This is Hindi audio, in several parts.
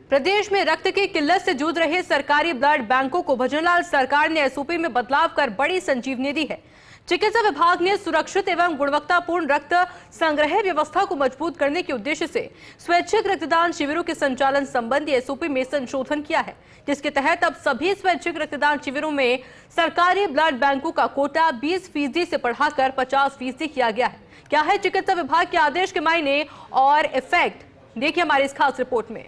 प्रदेश में रक्त की किल्लत से जूझ रहे सरकारी ब्लड बैंकों को भजनलाल सरकार ने एसओपी में बदलाव कर बड़ी संजीवनी दी है। चिकित्सा विभाग ने सुरक्षित एवं गुणवत्तापूर्ण रक्त संग्रह व्यवस्था को मजबूत करने के उद्देश्य से स्वैच्छिक रक्तदान शिविरों के संचालन संबंधी एसओपी में संशोधन किया है, जिसके तहत अब सभी स्वैच्छिक रक्तदान शिविरों में सरकारी ब्लड बैंकों का कोटा 20% से बढ़ाकर 50% किया गया है। क्या है चिकित्सा विभाग के आदेश के मायने और इफेक्ट, देखिए हमारी इस खास रिपोर्ट में।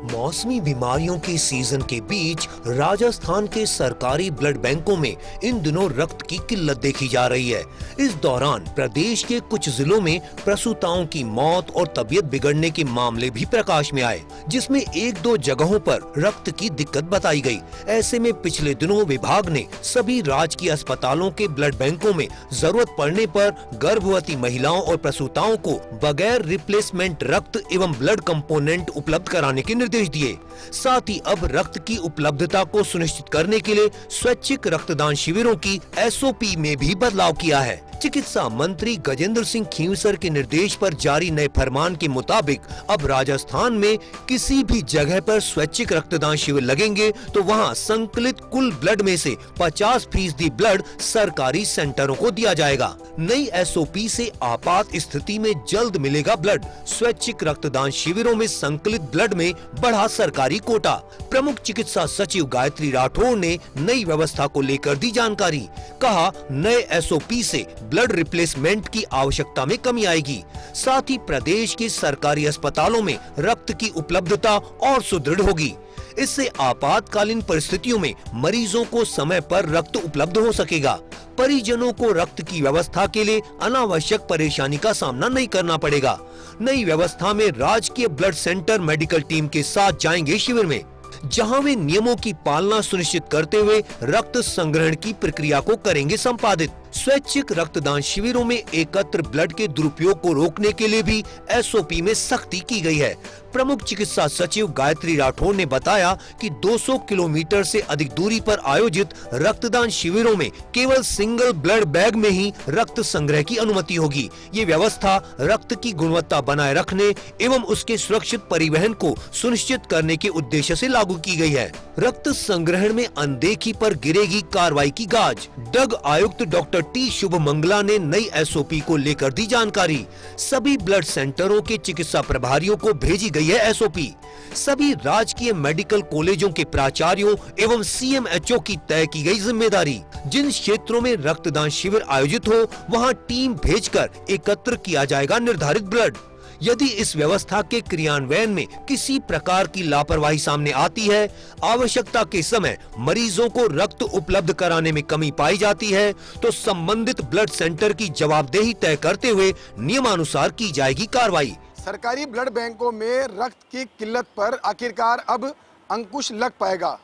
मौसमी बीमारियों के सीजन के बीच राजस्थान के सरकारी ब्लड बैंकों में इन दिनों रक्त की किल्लत देखी जा रही है। इस दौरान प्रदेश के कुछ जिलों में प्रसूताओं की मौत और तबीयत बिगड़ने के मामले भी प्रकाश में आए, जिसमें 1-2 जगहों पर रक्त की दिक्कत बताई गई। ऐसे में पिछले दिनों विभाग ने सभी राजकीय अस्पतालों के ब्लड बैंकों में जरूरत पड़ने पर गर्भवती महिलाओं और प्रसूताओं को बगैर रिप्लेसमेंट रक्त एवं ब्लड कंपोनेंट उपलब्ध कराने के निर्देश दिए। साथ ही अब रक्त की उपलब्धता को सुनिश्चित करने के लिए स्वैच्छिक रक्तदान शिविरों की एसओपी में भी बदलाव किया है। चिकित्सा मंत्री गजेंद्र सिंह खींवसर के निर्देश पर जारी नए फरमान के मुताबिक अब राजस्थान में किसी भी जगह पर स्वैच्छिक रक्तदान शिविर लगेंगे तो वहां संकलित कुल ब्लड में से 50% ब्लड सरकारी सेंटरों को दिया जाएगा। नई एसओपी से आपात स्थिति में जल्द मिलेगा ब्लड। स्वैच्छिक रक्तदान शिविरों में संकलित ब्लड में बढ़ा सरकारी कोटा। प्रमुख चिकित्सा सचिव गायत्री राठौर ने नई व्यवस्था को लेकर दी जानकारी। कहा, नए एसओपी से ब्लड रिप्लेसमेंट की आवश्यकता में कमी आएगी। साथ ही प्रदेश के सरकारी अस्पतालों में रक्त की उपलब्धता और सुदृढ़ होगी। इससे आपातकालीन परिस्थितियों में मरीजों को समय पर रक्त उपलब्ध हो सकेगा। परिजनों को रक्त की व्यवस्था के लिए अनावश्यक परेशानी का सामना नहीं करना पड़ेगा। नई व्यवस्था में राजकीय ब्लड सेंटर मेडिकल टीम के साथ जाएंगे शिविर में, जहां वे नियमों की पालना सुनिश्चित करते हुए रक्त संग्रहण की प्रक्रिया को करेंगे संपादित। स्वैच्छिक रक्तदान शिविरों में एकत्र ब्लड के दुरुपयोग को रोकने के लिए भी एसओपी में सख्ती की गई है। प्रमुख चिकित्सा सचिव गायत्री राठौर ने बताया कि 200 किलोमीटर से अधिक दूरी पर आयोजित रक्तदान शिविरों में केवल सिंगल ब्लड बैग में ही रक्त संग्रह की अनुमति होगी। ये व्यवस्था रक्त की गुणवत्ता बनाए रखने एवं उसके सुरक्षित परिवहन को सुनिश्चित करने के उद्देश्य से लागू की गई है। रक्त संग्रहण में अनदेखी पर गिरेगी कार्रवाई की गाज। ड्रग आयुक्त डॉक्टर टी शुभमंगला ने नई एसओपी को लेकर दी जानकारी। सभी ब्लड सेंटरों के चिकित्सा प्रभारियों को भेजी गई है एसओपी। सभी राजकीय मेडिकल कॉलेजों के प्राचार्यों एवं सीएमएचओ की तय की गई जिम्मेदारी। जिन क्षेत्रों में रक्तदान शिविर आयोजित हो वहां टीम भेजकर एकत्र किया जाएगा निर्धारित ब्लड। यदि इस व्यवस्था के क्रियान्वयन में किसी प्रकार की लापरवाही सामने आती है, आवश्यकता के समय मरीजों को रक्त उपलब्ध कराने में कमी पाई जाती है, तो संबंधित ब्लड सेंटर की जवाबदेही तय करते हुए नियमानुसार की जाएगी कार्रवाई। सरकारी ब्लड बैंकों में रक्त की किल्लत पर आखिरकार अब अंकुश लग पाएगा।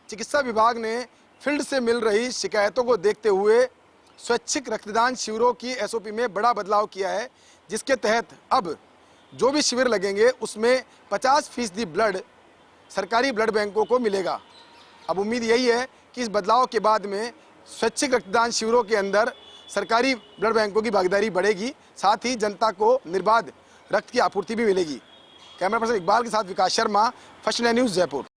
चिकित्सा विभाग ने फील्ड से मिल रही शिकायतों को देखते हुए स्वैच्छिक रक्तदान शिविरों की एसओपी में बड़ा बदलाव किया है, जिसके तहत अब जो भी शिविर लगेंगे उसमें 50% ब्लड सरकारी ब्लड बैंकों को मिलेगा। अब उम्मीद यही है कि इस बदलाव के बाद में स्वैच्छिक रक्तदान शिविरों के अंदर सरकारी ब्लड बैंकों की भागीदारी बढ़ेगी, साथ ही जनता को निर्बाध रक्त की आपूर्ति भी मिलेगी। कैमरा पर्सन इकबाल के साथ Vikas Sharma, first India news, Jaipur.